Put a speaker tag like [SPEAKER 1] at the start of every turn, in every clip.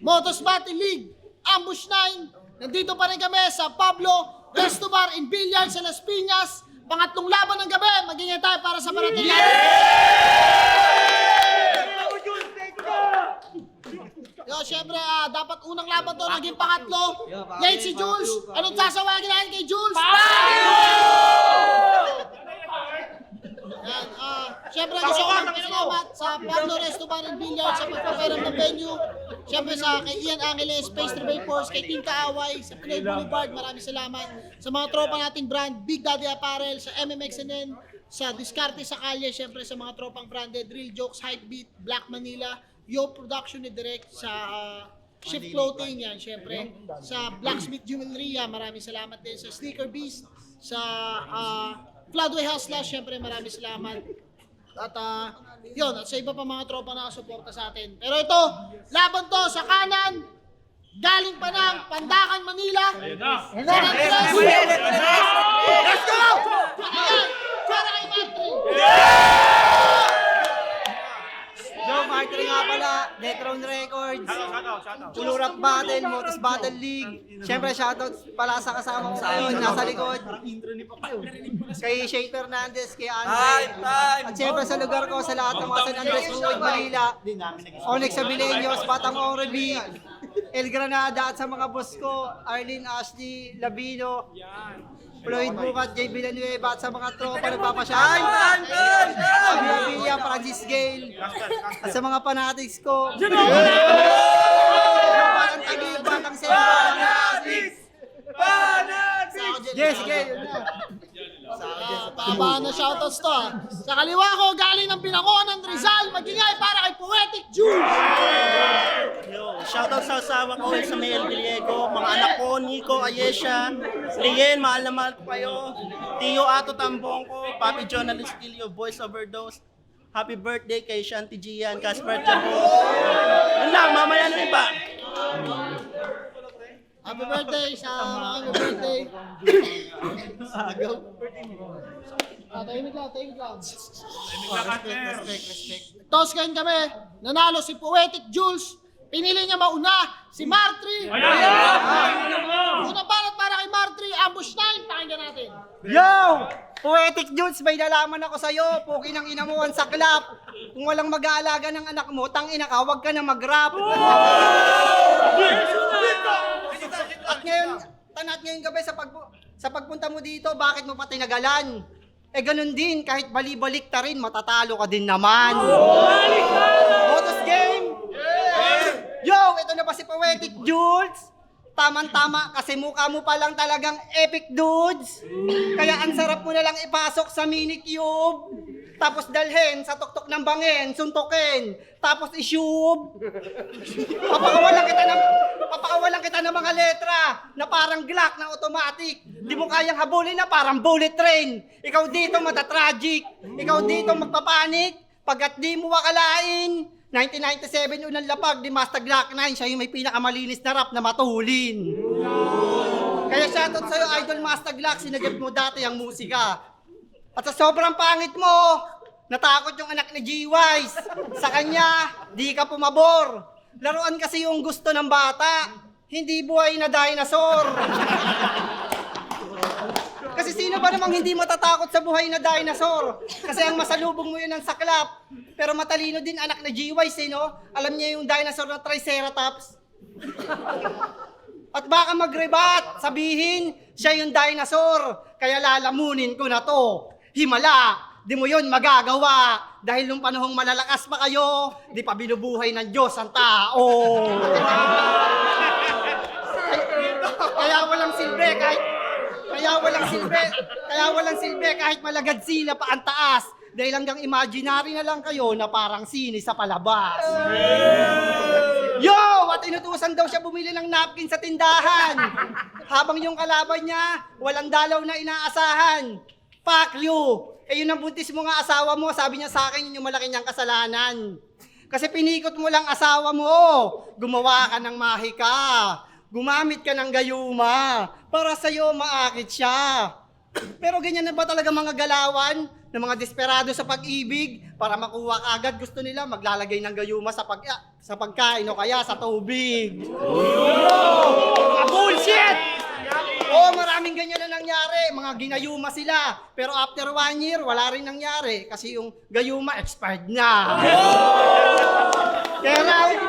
[SPEAKER 1] Motos Battle League, Ambush 9. Nandito pa rin kami sa Pablo Resto Bar in Villar sa Las Piñas. Pangatlong laban ng gabi, magingay tayo para sa parating natin. Yo, syempre, dapat unang laban to, naging pangatlo. Late si Jules. Anong sasawagin natin kay Jules? Yan, syempre gusto ko magpasalamat sa Pablo Resto Bar and Billiard sa pagpaparam ng venue. Syempre kay Ian Angeles, Space Trade Force, kay Team Kaaway, sa Pinoy Boulevard, maraming salamat. Sa mga tropa nating brand, Big Daddy Apparel, sa MMXNN, sa Discarte sa Kalye, syempre sa mga tropang branded, Real Jokes, Hypebeat, Black Manila, Yo Production ni Direct, sa Shift Clothing, yan syempre. Sa Blacksmith Jewelry, maraming salamat din. Sa Sneaker Beast, sa Floodway House Slash, syempre maraming salamat. At yun, at sa iba pa mga tropa na suporta sa atin. Pero ito, laban to sa kanan, galing pa ng Pandakan, Manila. Let's go! Para kay Martri.
[SPEAKER 2] Yo, Martri nga pala, Necron Records, Pulurat Battle, Motos Battle League. Siyempre, shoutout pala sa kasama ko sa ngayon, nasa likod. Kay Shay Fernandez, kay Andre. At siyempre sa lugar ko, sa lahat ng mga San Andres, Ruid, Manila. Onyx Abileños, Batang Orebi, El Granada, at sa mga boss ko, Arlene, Ashley, Labino, Floyd Bukat, Jay Villanueva, at sa mga tropa nagpapasyal. Abia, Francis Gale, at sa mga fanatics ko. Batang Tagig, Batang Sema, Yes, Gale.
[SPEAKER 1] Taba na shoutouts to. Sa kaliwa ko, galing ng Pinangoan ng Rizal, magingay para kay Poetic Jules.
[SPEAKER 3] Shoutout sa asawa ko, sa Mel Griego, mga anak ko, Nico, Ayesha, Rien, mahal na mahal ko kayo, Tio Ato Tambong ko, Papi John Alistilio, Voice Overdose, happy birthday kay Shanti Gian, Casper Jabo. Yun lang, mamaya na iba.
[SPEAKER 1] Happy birthday sa happy birthday. Tahimik lang. Toss kain kami. Nanalo si Poetic Jules. Pinili niya mauna si Martri. Unang banat para kay Martri, Ambush 9. Pakinggan natin.
[SPEAKER 2] Yo! Poetic Jules, may nalaman ako sa'yo. Puki ng inamuan sa klap. Kung walang mag-aalaga ng anak mo, tangina ka, huwag ka na mag-rap. At ngayon gabi sa pagpunta mo dito, bakit mo pa tinagalan? Ganun din, kahit bali-balik ta rin, matatalo ka din naman. Motos game! Yo, ito na ba si Poetic Jules? Tamang-tama kasi mukha mo pa lang talagang epic dudes. Kaya ang sarap mo na lang ipasok sa mini cube. Tapos dalhin sa tuktok ng bangin, suntukin. Tapos isyub. Papakawalan kita ng mga letra na parang Glock na automatic. Di mo kayang habulin na parang bullet train. Ikaw dito matatragic. Ikaw dito magpapanik. Pagkat di mo wakalain. 1997 unang lapag ni Master Glock 9, siya yung may pinakamalinis na rap na matulin. Kaya shoutout sa'yo, Idol Master Glock, sinagip mo dati ang musika. At sa sobrang pangit mo, natakot yung anak ni G-Wise. Sa kanya, di ka pumabor. Laruan kasi yung gusto ng bata, hindi buhay na dinosaur. Kasi sino ba namang hindi matatakot sa buhay na dinosaur? Kasi ang masalubong mo yun ang saklap. Pero matalino din anak na G-Wise, no? Alam niya yung dinosaur na Triceratops. At baka mag-rebat, sabihin, siya yung dinosaur. Kaya lalamunin ko na to. Himala, di mo yun magagawa. Dahil nung panahong malalakas pa kayo, di pa binubuhay ng Diyos ang tao. Kaya walang silbi kahit malagad sila pa ang taas. Dahil hanggang imaginary na lang kayo na parang sini sa palabas. Yo! At inutusan daw siya bumili ng napkin sa tindahan. Habang yung kalaban niya, walang dalaw na inaasahan. Fuck you! Yun ang buntis mo nga asawa mo, sabi niya sa akin, yun yung malaki niyang kasalanan. Kasi pinikot mo lang asawa mo. Gumawa ka ng mahika. Gumamit ka ng gayuma para sa'yo maakit siya. Pero ganyan na ba talaga mga galawan ng mga desperado sa pag-ibig para makuha agad gusto nila maglalagay ng gayuma sa pagkain o kaya sa tubig? Mga bullshit! Oo, maraming ganyan na nangyari. Mga ginayuma sila. Pero after 1 year, wala rin nangyari kasi yung gayuma expired na. Kaya round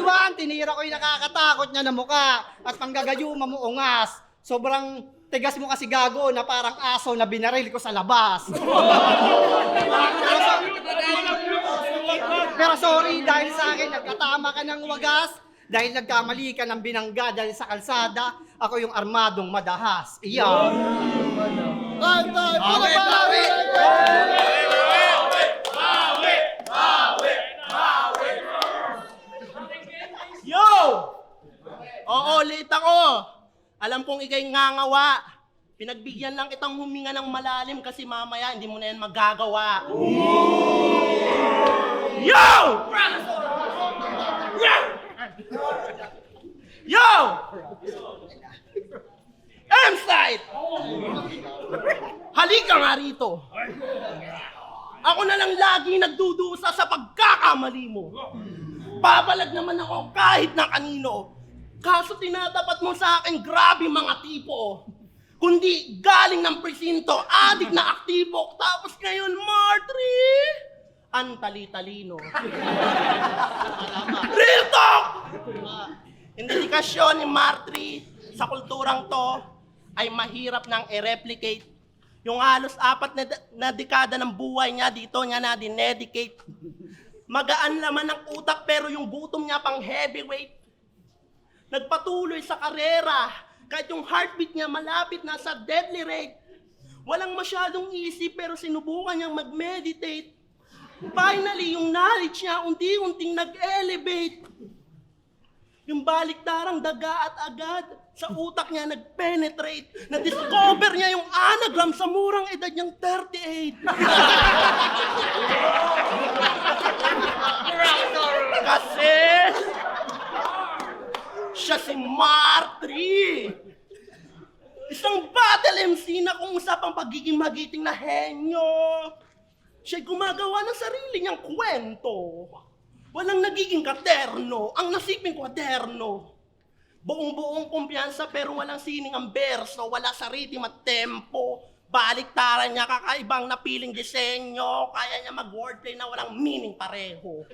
[SPEAKER 2] 1, tinira ko yung nakakatakot niya na muka at panggagayuma mo ungas. Sobrang tigas mo kasi gago na parang aso na binaril ko sa labas. Pero sorry dahil sa akin nagkatama ka ng wagas, dahil nagkamali ka ng binangga dahil sa kalsada, ako yung armadong madahas. Iyan.
[SPEAKER 3] Yo! Oo, late ako. Alam kong ikay ngangawa. Pinagbigyan lang kitang huminga ng malalim kasi mamaya hindi mo na yan magagawa. Yo! Yo! M-Site! Halika nga rito. Ako na lang lagi nagdudusa sa pagkakamali mo. Babalag naman ako kahit na kanino. Kaso tinatapat mo sa akin grabe mga tipo. Kundi galing ng presinto, adik na aktibo. Tapos ngayon, Martry, ang tali-talino. Real talk! Indikasyon ni Martry sa kulturang to ay mahirap nang i-replicate. Yung halos 4 na dekada ng buhay niya dito niya na dinedicate. Magaan laman ng utak pero yung gutom niya pang heavyweight. Nagpatuloy sa karera kahit yung heartbeat niya malapit na sa deadly rate. Walang masyadong isip pero sinubukan niyang mag-meditate. Finally, yung knowledge niya unti-unting nag-elevate. Yung baliktarang daga at agad sa utak niya nag-penetrate. Na-discover niya yung anagram sa murang edad niyang 38. Kasi siya si Martry. Isang battle MC na kung usapang pagiging magiting na henyo. Siya'y gumagawa ng sarili niyang kwento. Walang nagiging katerno, ang nasiping kwaderno. Buong-buong kumpiyansa pero walang sining ang berso, wala sa rhythm at tempo. Baliktaran niya kakaibang napiling disenyo, kaya niya mag-wordplay na walang meaning pareho.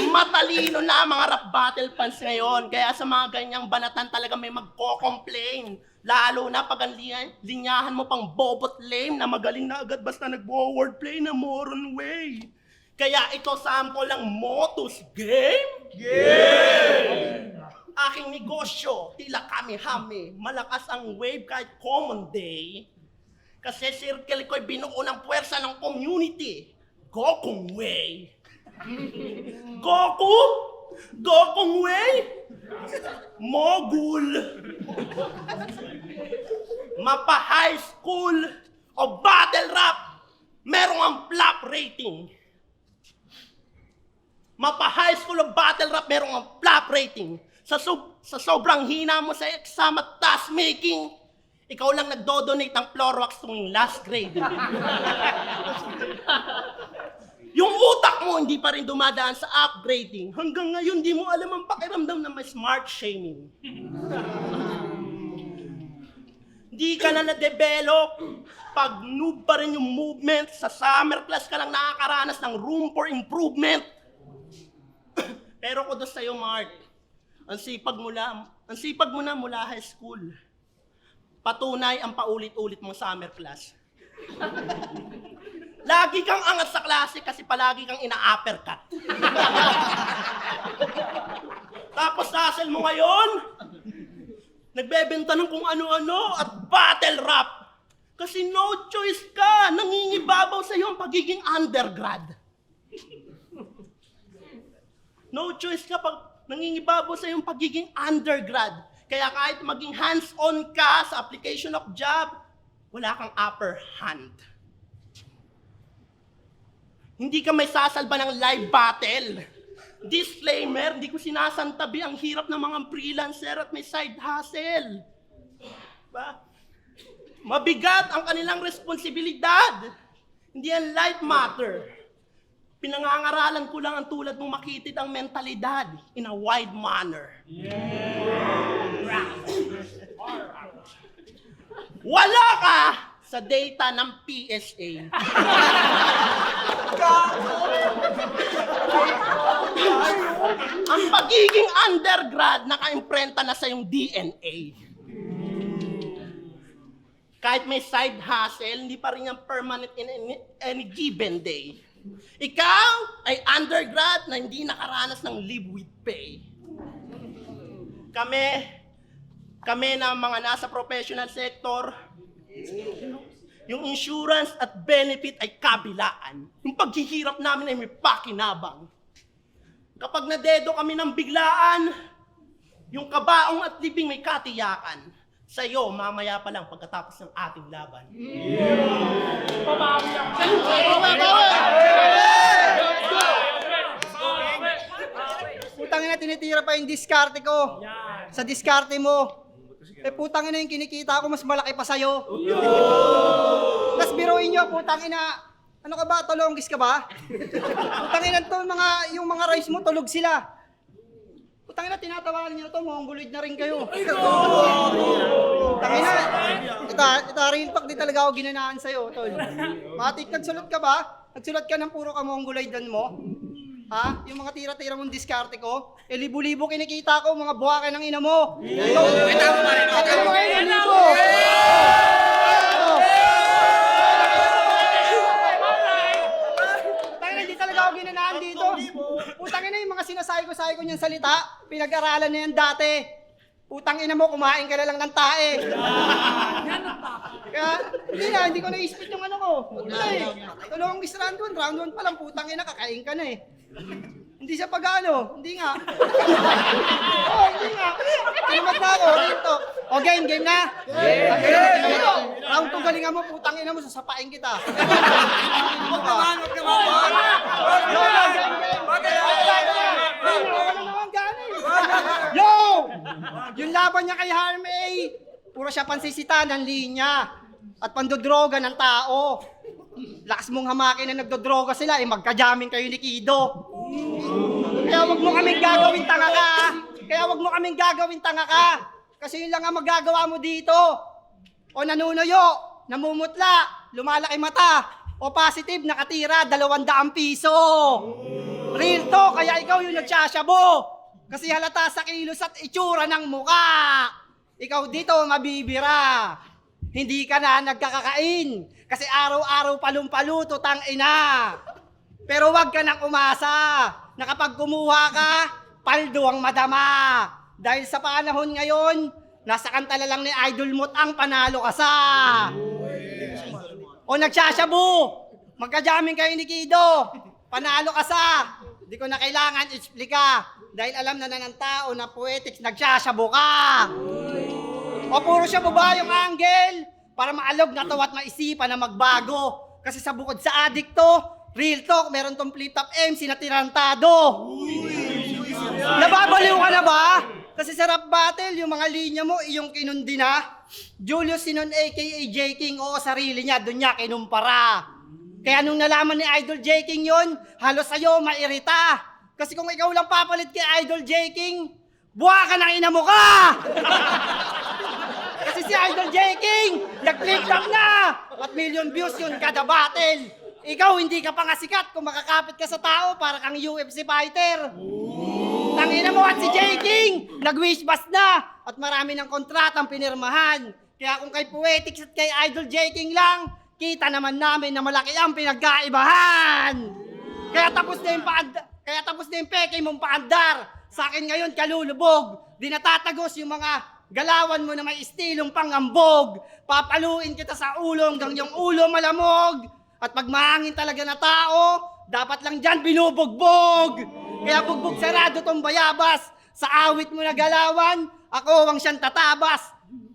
[SPEAKER 3] Matalino na mga rap battle fans ngayon, kaya sa mga ganyang banatan talaga may magko-complain. Lalo na pag ang linyahan mo pang bobot lame na magaling na agad basta nagwo-wordplay na moron way. Kaya ito sample ng Motus Game? Game! Aking negosyo, tila kami-hami, malakas ang wave kahit common day. Kasi circle ko'y binuo ng puwersa ng community. Gokong way. Goku? Gokong way? Mogul. Mapa high school o battle rap, merong ang flop rating. Mapa high school o battle rap, merong ang flop rating. Sa sobrang hina mo sa exam at task making, ikaw lang nagdo-donate ng floor wax tuwing last grade. Yung utak mo hindi pa rin dumadaan sa upgrading. Hanggang ngayon, di mo alam ang pakiramdam na may smart shaming. Di ka na na-develop. Pag noob pa rin yung movement, sa summer class ka lang nakakaranas ng room for improvement. Pero kudos sa'yo, Mart. Ang sipag mo na mula high school. Patunay ang paulit-ulit mong summer class. Lagi kang angat sa klase kasi palagi kang ina-uppercut. Tapos hustle mo ngayon, nagbebenta ng kung ano-ano at battle rap. Kasi no choice ka, nangingibabaw sa'yo ang pagiging undergrad. No choice ka pag nangingibabaw sa iyong pagiging undergrad. Kaya kahit maging hands-on ka sa application of job, wala kang upper hand. Hindi ka may sasalba ng live battle. Disclaimer, hindi ko sinasantabi ang hirap ng mga freelancer at may side hustle. Ba? Mabigat ang kanilang responsibilidad. Hindi yan light matter. Pinangangaralan ko lang ang tulad mong makitid ang mentalidad in a wide manner. Wala ka sa data ng PSA. Ang pagiging undergrad naka-imprenta na sa iyong DNA. Kahit may side hustle, hindi pa rin yan permanent in any given day. Ikaw ay undergrad na hindi nakaranas ng live with pay. Kami na mga nasa professional sector, yung insurance at benefit ay kabilaan. Yung paghihirap namin ay may pakinabang. Kapag nadedo kami ng biglaan, yung kabaong at libing may katiyakan. Sa'yo, mamaya pa lang pagkatapos ng ating laban.
[SPEAKER 2] Putang ina, tinitira pa yung diskarte ko. Sa diskarte mo. Putang ina yung kinikita ko, mas malaki pa sa'yo. Tapos biruin nyo, putang ina. Ano ka ba? Tolonggis ka ba? Putang ina to, yung mga rice mo, tulog sila. Putang ina, tinatawanan nyo to, mongoloid na rin kayo. Putang ina, ita real talk, di talaga ako ginanaan sa'yo, tol. Matik, nagsulat ka ba? Nagsulat ka ng puro ka mongoloidan mo? Ha? Yung mga tira-tira mong diskarte ko? Libo-libo kinikita ko, mga buwakan ng ina mo. Hindi talaga ako ginanaan dito. Putang ina yung mga sinasabi ko niyang salita, pinag-aralan na yan dati. Putang ina mo, kumain ka na lang ng tae. Kaya, hindi ko na-ispit yung ano ko. Tulong is round 1 pa lang, putang ina, kakain ka na eh. Hindi siya pag-ano, hindi nga. Oo, hindi nga. Tinamat na ako, rito. O, game na? Game! Round 2 galingan mo, putang ina mo, sasapain kita. Huwag naman. Yo! Yung laban niya kay Harmay, puro siya pansisita ng linya at pandodroga ng tao. Lakas mong hamakin na nagdodroga sila, magkajamin kayo ni Kido. Kaya wag mo kaming gagawin tanga ka. Kasi yun lang ang magagawa mo dito. O nanunuyo, namumutla, lumalaki mata, o positive, nakatira, 200 piso. Real to, kaya ikaw yung nagsasyabo. Kasi halata sa kilos at itsura ng muka. Ikaw dito mabibira. Hindi ka na nagkakakain. Kasi araw-araw palumpaluto tang ina. Pero wag ka nang umasa. Na kapag kumuha ka, paldo ang madama. Dahil sa panahon ngayon, nasa kantala lang ni Idol Mot ang panalo ka sa. O nagsasyabu. Magkajamin kayo ni Kido. Panalo ka sa. Di ko na kailangan explika. Dahil alam na ng tao na poetics, nagsasyabu ka. O puro siya ba yung angle? Para maalog na to at maisipan na magbago. Kasi sa bukod sa adikto, real talk, meron tong flip-top MC na tirantado. Nababaliw ka na ba? Kasi sa rap battle, yung mga linya mo, iyong kinundi na. Julius Sinon aka J. King, oo, sarili niya, doon niya kinumpara. Kaya nung nalaman ni Idol J. King yun, halos sa'yo mairita. Kasi kung ikaw lang papalit kay Idol J. King, buha ka ng ina mo ka! Kasi si Idol J. King, nag-click lang na! At million views yun kada battle. Ikaw, hindi ka pa nga sikat kung makakapit ka sa tao para kang UFC fighter. Tangina mo at si J. King, nag-wishbust na at marami ng kontratang pinirmahan. Kaya kung kay Poetics at kay Idol J. King lang, kita naman namin na malaki ang pinagkaibahan. Kaya tapos na yung peke mong paandar. Sa akin ngayon kalulubog. Di natatagos yung mga galawan mo na may istilong pangambog. Papaluin kita sa ulo hanggang yung ulo malamog. At pag mahangin talaga na tao, dapat lang dyan binubugbog. Kaya bugbog sarado tong bayabas. Sa awit mo na galawan, ako ang siyang tatabas.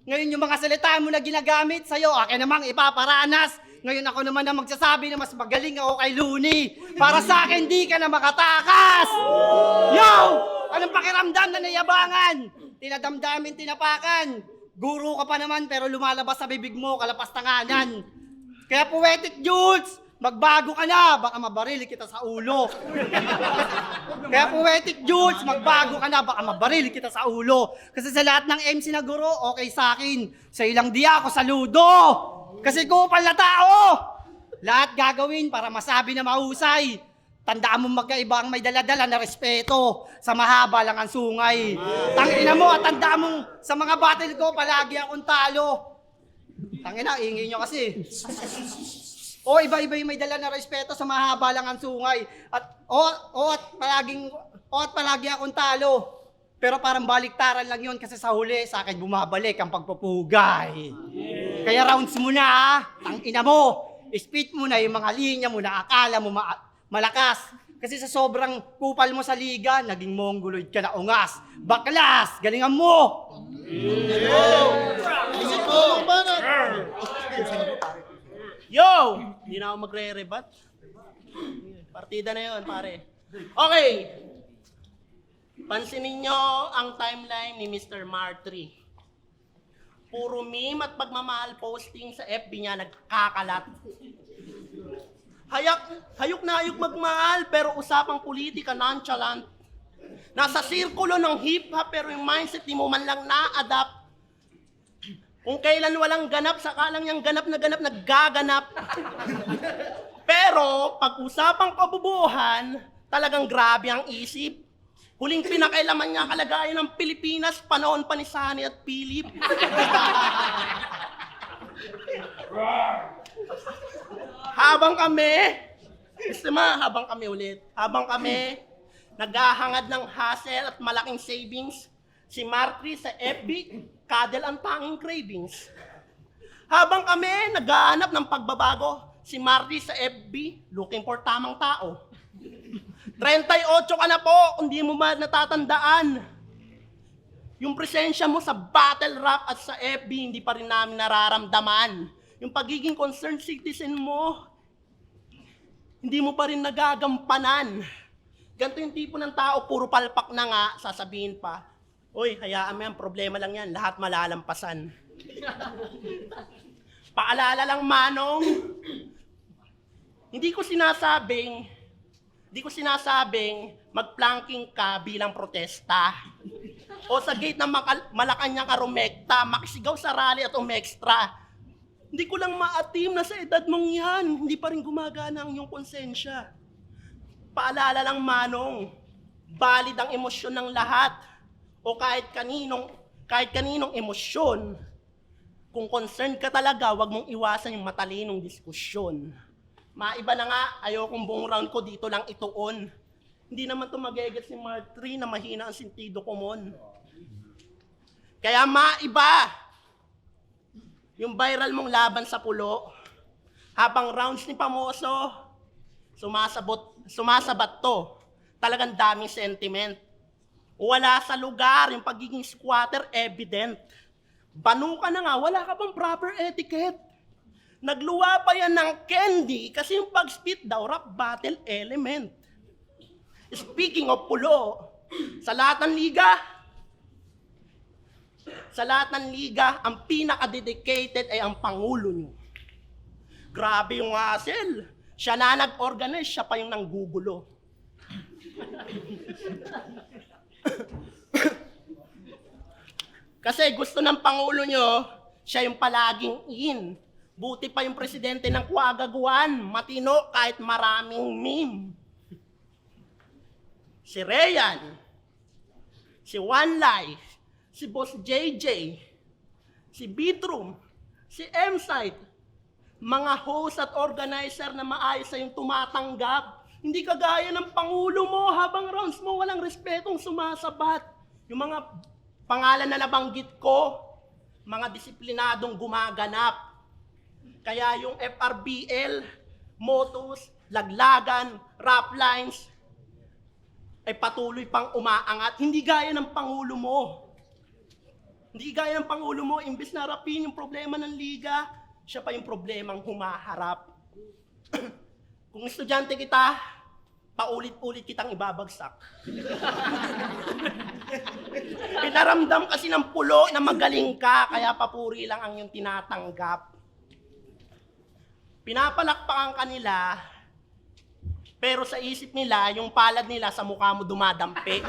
[SPEAKER 2] Ngayon yung mga salita mo na ginagamit sa'yo, akin namang ipaparanas Ngayon ako naman na magsasabi na mas magaling ako kay Looney. Para sa akin, di ka na makatakas! Yo! Anong pakiramdam na nayabangan? Tinadamdamin, tinapakan. Guro ka pa naman pero lumalabas sa bibig mo, kalapas tanganan. Kaya Poetic Jules, magbago ka na, baka mabarili kita sa ulo. Kaya Poetic Jules, magbago ka na, baka mabarili kita sa ulo. Kasi sa lahat ng MC na guro, okay sa akin. Sa ilang di ako saludo. Kasi kupal na tao. Lahat gagawin para masabi na mahusay. Tandaan mo magkaiba ang may daladala na respeto. Sa mahaba lang ang sungay. Tangina mo at tandaan mo sa mga battle ko, palagi akong talo. Tangina, ingay nyo kasi. O iba-iba yung may dala na respeto sa mahaba lang ang sungay. At palagi akong talo. Pero parang baliktaran lang yun kasi sa huli sa akin bumabalik ang pagpupugay. Kaya rounds mo na, tangina mo. Spit mo na yung mga linya mo na akala mo malakas. Kasi sa sobrang kupal mo sa liga, naging mongoloid ka na ungas. Baklas, galingan mo!
[SPEAKER 3] Yo! Hindi na ako magre-rebat. Partida na yun, pare. Okay. Pansinin nyo ang timeline ni Mr. Martry. Puro meme at pagmamahal posting sa FB niya nagkakalat. Hayok na hayok magmahal pero usapang politika nonchalant. Nasa sirkulo ng hip-hop pero yung mindset di mo man lang na-adapt. Kung kailan walang ganap, sakalang yung ganap na ganap naggaganap. Pero pag usapang kabubuhan, talagang grabe ang isip. Huling pinakailaman niya kalagayan ng Pilipinas, panahon pa ni Sunny at Philip. Habang kami naghahangad ng hustle at malaking savings, si Martry sa FB, kadel ang tanging cravings. Habang kami naghahanap ng pagbabago, si Martry sa FB, looking for tamang tao. 38 ka na po, kung di mo ba natatandaan. Yung presensya mo sa battle rap at sa FB, hindi pa rin namin nararamdaman. Yung pagiging concerned citizen mo, hindi mo pa rin nagagampanan. Ganito yung tipo ng tao, puro palpak na nga, sasabihin pa, uy, hayaan mo yan, problema lang yan, lahat malalampasan. Paalala lang, Manong, hindi ko sinasabing mag-planking ka bilang protesta. O sa gate ng Malacanang ka rumekta, makisigaw sa rally at umextra. Hindi ko lang maatim na sa edad mong yan, hindi pa rin gumagana ang iyong konsensya. Paalala lang, Manong, valid ang emosyon ng lahat o kahit kaninong emosyon. Kung concerned ka talaga, wag mong iwasan yung matalinong diskusyon. Maiba na nga, ayokong buong round ko dito lang ituon. Hindi naman ito mag-eget si Martry na mahina ang sentido komon. Kaya maiba yung viral mong laban sa pulo. Habang rounds ni Pamoso, sumasabat to. Talagang daming sentiment. Wala sa lugar, yung pagiging squatter evident. Banu ka na nga, wala ka bang proper etiquette? Nagluwa pa yan ng candy kasi yung pag-spit daw rap battle element. Speaking of pulo, sa lahat ng liga, ang pinaka-dedicated ay ang Pangulo nyo. Grabe yung hassle. Siya na nag-organize, siya pa yung nanggugulo. Kasi gusto ng Pangulo nyo, siya yung palaging in. Buti pa yung presidente ng Kuagaguan, matino kahit maraming meme. Si Rayan, si One Life, si Boss JJ, si Beatroom, si M-Site, mga host at organizer na maayos sa yung tumatanggap. Hindi kagaya ng Pangulo mo, habang rounds mo walang respetong sumasabat. Yung mga pangalan na nabanggit ko, mga disiplinadong gumaganap. Kaya yung FRBL, motos, laglagan, rap lines, ay patuloy pang umaangat. Hindi gaya ng Pangulo mo. Imbis na rapin yung problema ng liga, siya pa yung problemang humaharap. Kung estudyante kita, paulit-ulit kitang ibabagsak. Pinaramdam kasi ng pulo na magaling ka, kaya papuri lang ang iyong tinatanggap. Pinapalakpakan ka nila, pero sa isip nila, yung palad nila sa mukha mo dumadampi.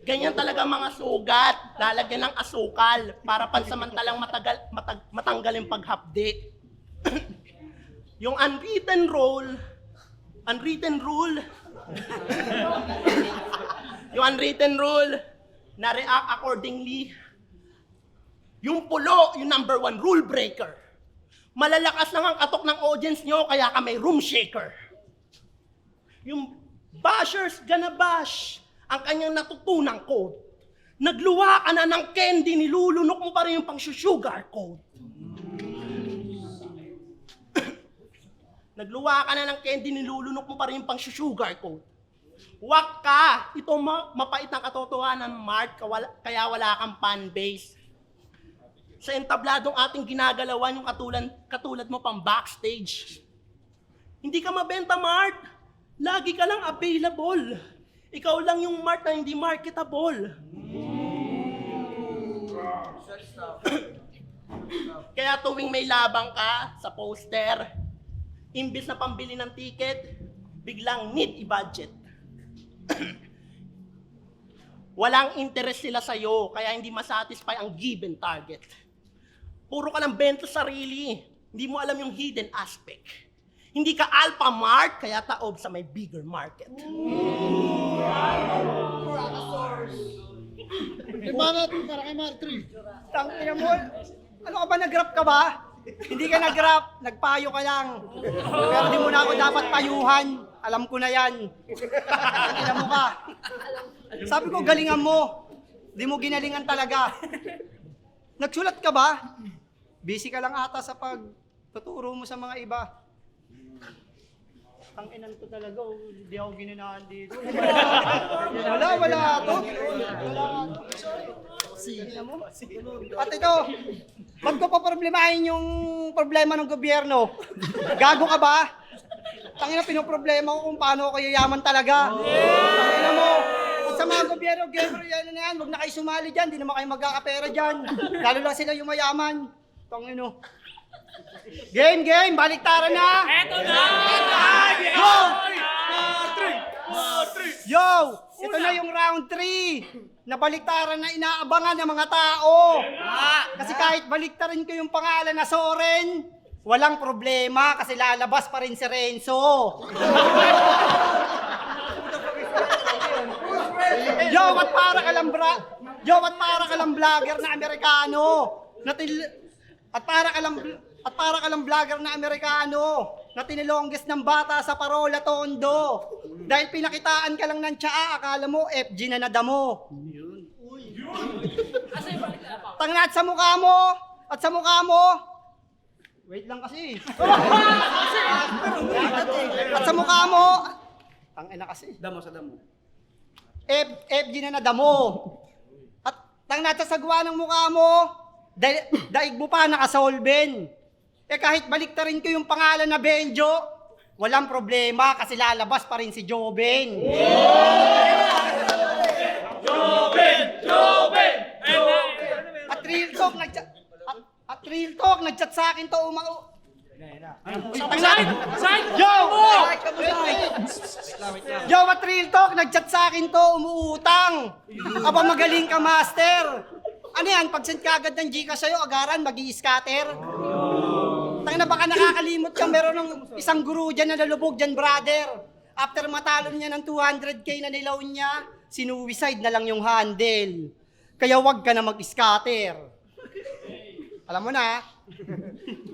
[SPEAKER 3] Ganyan talaga mga sugat, lalagyan ng asukal para pansamantalang matanggal yung paghapdi. Yung unwritten rule, na react accordingly. Yung pulo, yung number 1 rule breaker. Malalakas lang ang katok ng audience nyo, kaya ka may room shaker. Yung bashers gonna bash ang kanyang natutunang code. Nagluwa ka na ng candy, nilulunok mo pa rin yung pang-sugar code. Nagluwa ka na ng candy, nilulunok mo pa rin yung pang-sugar code. Wag ka! Ito mapait ang katotohanan, Mark, kaya wala kang fan base. Sa entabladong ating ginagalawan yung katulad mo pang backstage. Hindi ka mabenta, Mark. Lagi ka lang available. Ikaw lang yung Mark na hindi marketable. Kaya tuwing may labang ka sa poster, imbis na pambili ng ticket, biglang need i-budget. Walang interest sila sa'yo, kaya hindi masatisfy ang given target. Puro ka ng bento sarili, hindi mo alam yung hidden aspect. Hindi ka alpha mark, kaya taob sa may bigger market.
[SPEAKER 1] Para kay Mark 3.
[SPEAKER 2] Tangina mo, ano ka ba, nag-rap ka ba? Hindi ka nag-rap, nagpayo ka lang. Pero di mo na ako dapat payuhan. Alam ko na yan. Tangina mo ka. Sabi ko, galingan mo. Di mo ginalingan talaga. Nagsulat ka ba? Busy ka lang ata sa pagtuturo mo sa mga iba. Tanginan ko talaga, hindi ako ginanahan dito. Wala to. At ito, ba't ko pa problemahin yung problema ng gobyerno? Gago ka ba? Tangina, pinoproblema ko kung paano ako yayaman talaga. Tangina mo, sa mga gobyerno, yan na yan, huwag na kayo sumali dyan, di naman kayo magkakapera dyan. Lalo lang sila yung mayaman. Tangina. Game, baliktaran na!
[SPEAKER 4] Eto na!
[SPEAKER 2] Yo! Ito na yung round 3. Nabaliktaran na inaabangan ng mga tao. Kasi kahit baliktarin ko yung pangalan na Soren, walang problema kasi lalabas pa rin si Renzo. Yo, at para ka lang vlogger na Amerikano. At para ka lang vlogger na Amerikano na tinilongges ng bata sa Parola Tondo. Dahil pinakitaan ka lang ng tsaa, akala mo FG na nadamo. Tangina, at sa mukha mo, wait lang kasi. At sa mukha mo, tangina kasi.
[SPEAKER 4] Damo sa damo.
[SPEAKER 2] FG na nadamo. At tangina, at sa sagwa ng mukha mo, daig mo pa nakasolven. Kahit baliktarin ko yung pangalan na Benjo, walang problema kasi lalabas pa rin si Joben.
[SPEAKER 4] Joben!
[SPEAKER 2] At real talk, nagchat sa akin to Yo, at real talk, nagchat sa akin to, umuutang. Aba, magaling ka, master. Ano yan, pag-send ka agad ng Gcash sa'yo, agaran, mag-i-scatter. Tangina, baka nakakalimot ka, meron ng isang guru dyan na nalubog dyan, brother. After matalo niya ng 200k na nilaw niya, sinuicide na lang yung handle. Kaya wag ka na mag-scatter. Alam mo na.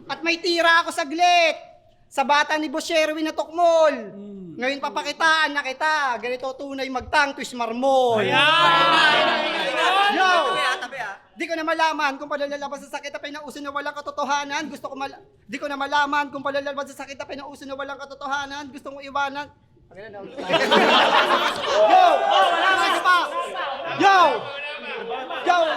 [SPEAKER 2] At may tira ako saglit. Sa bata ni Boss Sherwin na Tokmol. Ngayon papakitaan na kita. Ganito tunay magtang twist marmol. Yo! Di ko na malaman kung palalabas sa sakit na pinauso na walang katotohanan. Di ko na malaman kung palalabas sa sakit na pinauso na walang katotohanan. Gusto kong iwanan. Yo! Wala pa! Yo!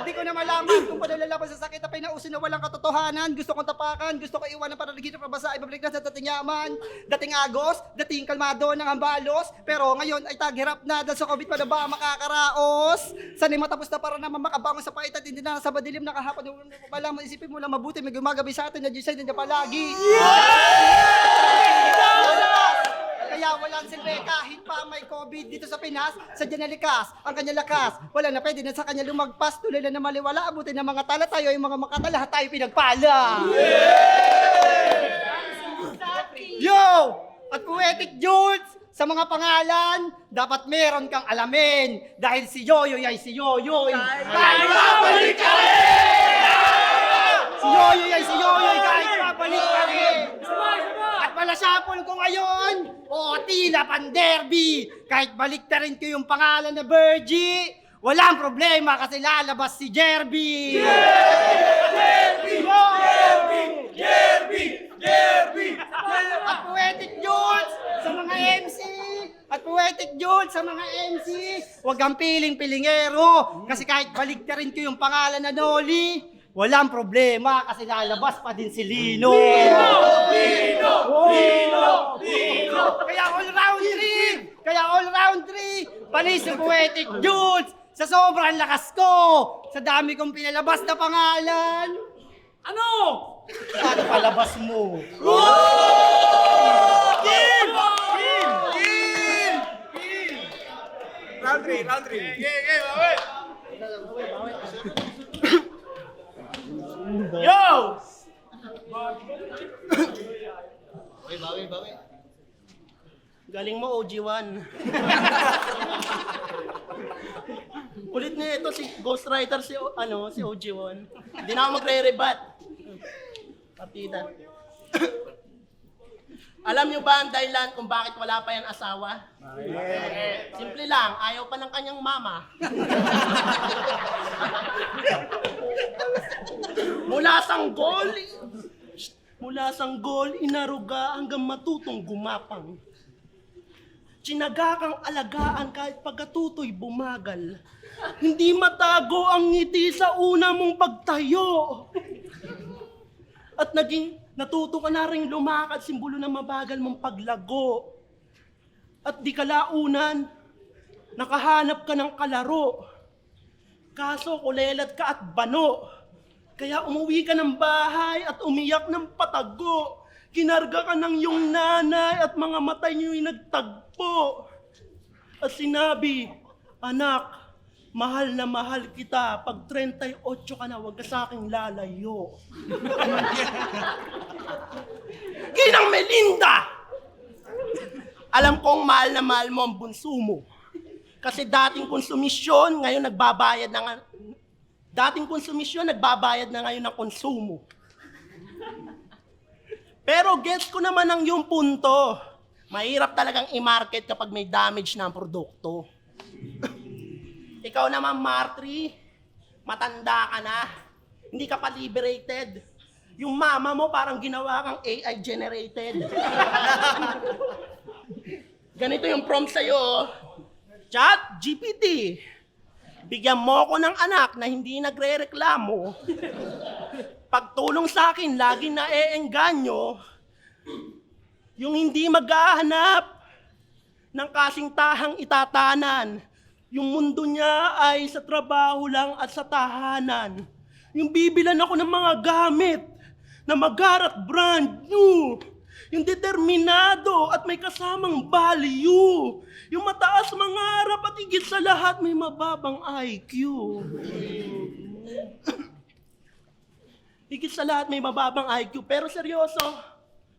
[SPEAKER 2] Di ko na malaman kung paano lalaban sa sakit na pinausin na walang katotohanan. Gusto kong tapakan, gusto ko iwanan para nagiging pabasa, ibabalik na sa dating yaman. Dating agos, dating kalmado ng ambalos. Pero ngayon ay taghirap na dahil sa COVID pa na ba makakaraos. Sana'y matapos na para naman makabangon sa pait at hindi na sa madilim nakahapon. Walang isipin mo lang mabuti, may gumagabi sa atin na Diyos ay nandiyan palagi. Kaya walang silbi kahit pa may COVID dito sa Pinas, sadya na likas ang kanya lakas. Wala na pwede na sa kanya lumagpas, tuloy na maliwala, abutin ng mga tala tayo, yung mga makata, lahat tayo pinagpala. Yo! At Poetic Jules, sa mga pangalan, dapat meron kang alamin. Dahil si Yoyoy ay si Yoyoy. Kahit babalik ka rin! Si Yoyoy ay si Yoyoy, kahit babalik ka rin! At palasapol ko ngayon, o tila panderby. Kahit balik na rin ko yung pangalan na Virgie, walang problema kasi lalabas si Jerby. Jerby! At Poetic Jules sa mga MC, at Poetic Jules sa mga MC, huwag kang piling-pilingero kasi kahit balik na rin ko yung pangalan na Noli, walang problema kasi lalabas pa din si Lino! Kaya all round 3! Panis yung Poetic Jules! Sa sobrang lakas ko! Sa dami kong pinalabas na pangalan! Ano? Ano palabas mo?
[SPEAKER 4] Round 3.
[SPEAKER 3] Yo!
[SPEAKER 1] Bawi.
[SPEAKER 3] Galing mo, OG1. Kulit niya ito, si Ghostwriter, si OG1. Hindi na ako magre-rebat. Partida. Alam niyo ba ang dahilan kung bakit wala pa yan asawa? Simple lang, ayaw pa ng kanyang mama. Mula sanggol, inaruga hanggang matutong gumapang. Tsinaga kang alagaan kahit pagkatutoy bumagal. Hindi matago ang ngiti sa una mong pagtayo. At natuto ka na rin lumakad, simbolo ng mabagal mong paglago. At di kalaunan, nakahanap ka ng kalaro. Kaso kulelat ka at bano. Kaya umuwi ka ng bahay at umiyak ng patago. Kinarga ka ng iyong nanay at mga mata niyo'y nagtagpo. At sinabi, anak, mahal na mahal kita. Pag 38 ka na, huwag ka sa aking lalayo. Ginang Melinda! Alam kong mahal na mahal mo ang bunso mo. Kasi dating konsumisyon, ngayon nagbabayad na nga. Dating konsumisyon, nagbabayad na ngayon ng konsumo. Pero gets ko naman ang iyong punto. Mahirap talagang i-market kapag may damage na ang produkto. Ikaw naman, Martri, matanda ka na. Hindi ka pa liberated. Yung mama mo parang ginawa kang AI generated. Ganito yung prompt sa'yo. Chat GPT. Bigyan mo ko ng anak na hindi nagre-reklamo. Pagtulong sa akin, lagi na-eengganyo. Yung hindi maghahanap ng kasingtahang itatanan. Yung mundo niya ay sa trabaho lang at sa tahanan. Yung bibilan ako ng mga gamit na magarat brand new. Yung determinado at may kasamang value. Yung mataas mangarap at higit sa lahat may mababang IQ. Higit sa lahat may mababang IQ. Pero seryoso,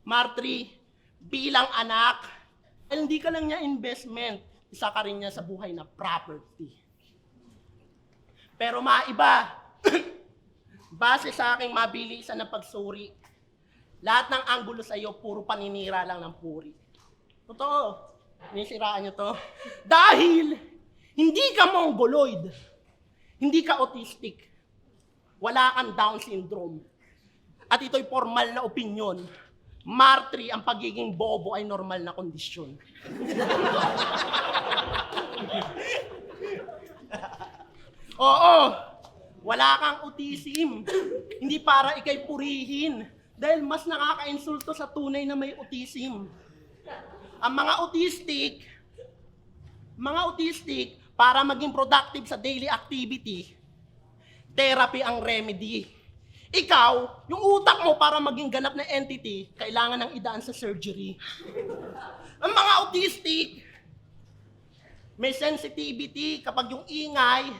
[SPEAKER 3] Martri, bilang anak, hindi ka lang niya investment. Isa ka rin niya sa buhay na property. Pero maiba, base sa aking mabilisan na pagsuri, lahat ng anggulo sa iyo, puro paninira lang ng puri. Totoo, nisiraan niyo to. Dahil, hindi ka mongoloid, hindi ka autistic, wala kang Down syndrome. At ito'y formal na opinyon. Martri, ang pagiging bobo ay normal na kondisyon. Oo, Wala kang autism. Hindi para ikay purihin. Dahil mas nakaka-insulto sa tunay na may autism. Ang mga autistic, para maging productive sa daily activity, therapy ang remedy. Ikaw, yung utak mo para maging ganap na entity, kailangan ng idaan sa surgery. Ang mga autistic, may sensitivity kapag yung ingay,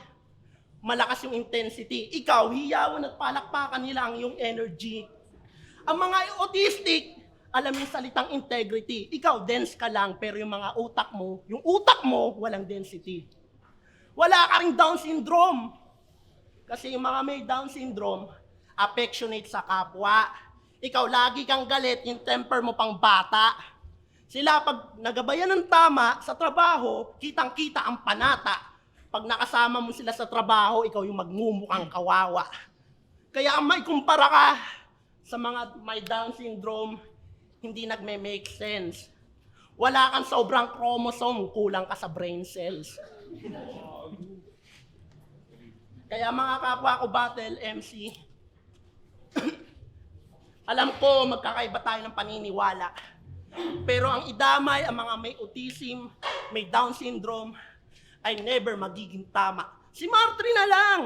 [SPEAKER 3] malakas yung intensity. Ikaw, hiyawan at palakpakan nila ang iyong energy. Ang mga autistic, alam yung salitang integrity. Ikaw, dense ka lang, pero yung utak mo, walang density. Wala ka ring Down syndrome. Kasi yung mga may Down syndrome, affectionate sa kapwa. Ikaw, lagi kang galit, yung temper mo pang bata. Sila, pag nagabayan ng tama sa trabaho, kitang-kita ang panata. Pag nakasama mo sila sa trabaho, ikaw yung magmumukhang kawawa. Kaya may kumpara ka sa mga may Down syndrome, hindi nagme-make sense. Wala kang sobrang chromosome, kulang ka sa brain cells. Kaya mga kapwa ko battle, MC, alam ko magkakaiba tayo ng paniniwala. Pero ang idamay, ang mga may autism, may Down syndrome, ay never magiging tama. Si Martri na lang!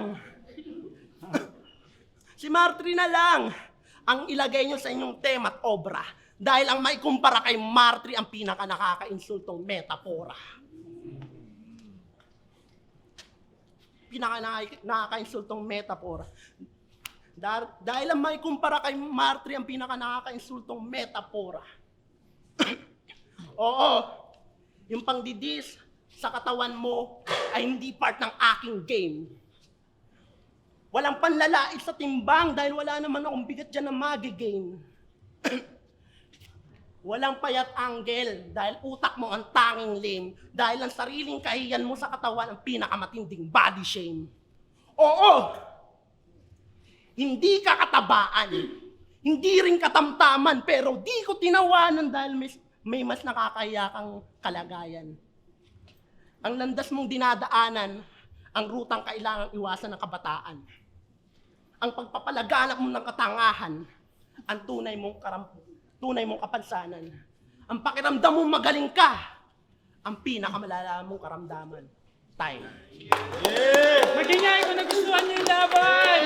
[SPEAKER 3] Si Martri na lang ang ilagay nyo sa inyong tema at obra. Dahil ang maikumpara kay Martri ang pinaka nakaka-insultong metapora. Pinaka nakaka-insultong metapora. Dahil ang maikumpara kay Martri ang pinaka nakaka-insultong metapora. Oo, yung pangdidis sa katawan mo ay hindi part ng aking game. Walang panlalait sa timbang dahil wala naman akong bigat dyan na magi-gain. Walang payat angle dahil utak mo ang tanging lame. Dahil ang sariling kahiyan mo sa katawan ang pinakamatinding body shame. Oo, hindi ka katabaan, hindi rin katamtaman, pero di ko tinawanan dahil may mas nakakahiya kang kalagayan. Ang landas mong dinadaanan, ang rutang kailangang iwasan ng kabataan. Ang pagpapalaganap mo ng katangahan, ang tunay mong kapansanan. Ang pakiramdam mong magaling ka, ang pinakamalala mong karamdaman. Time.
[SPEAKER 4] Magingay kung nagustuhan niyo yung laban!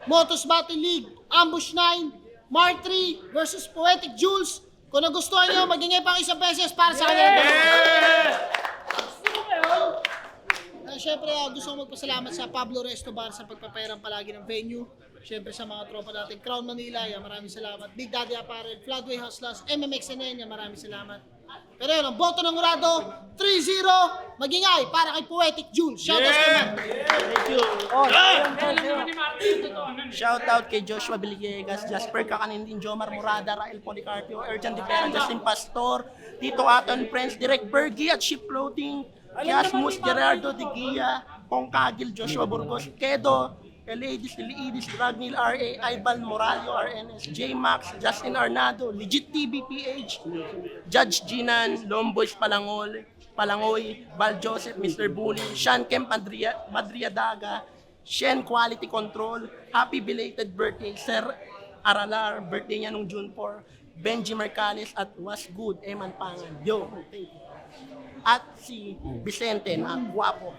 [SPEAKER 1] Motos Battle League, Ambush 9, Martri versus Poetic Jules. Kung nagustuhan nyo, magingay pang isang beses para sa kanila. Siyempre, gusto ko magpasalamat sa Pablo Restobar sa pagpapairam palagi ng venue. Siyempre sa mga tropa natin, Crown Manila, maraming salamat. Big Daddy Apparel, Floodway Hustlers, MMXNN, maraming salamat. Pero yun, ang boto ng Urado, 3-0, magingay para kay Poetic Jules. Shoutouts naman.
[SPEAKER 3] Thank you.
[SPEAKER 4] Alam naman ni Martin yung totoo nun.
[SPEAKER 3] Shout out kay Joshua Villegas, Jasper Kakanindin, Jomar Murada, Rael Policarpio, Erjan Di Vera, Justin Pastor, Tito Aton Friends, Direk Bergie at Ship Floating, Kiasmus, Gerardo De Guia, Pong Kagil, Joshua Burgos, Kedo, Eliadis, Liidis, Ragnil R.A., Ivan Moralio, RNS, J-Max, Justin Arnado, Legit TV PH, Judge Ginan, Lomboys Palangoy, Val Joseph, Mr. Bully, Sean Kemp, Madriadaga, Shen Quality Control, happy belated birthday, Sir Aralar, birthday niya nung June 4, Benji Mercales at Was Good, Eman Pangan. Yo, thank you. At si Vicente na gwapo.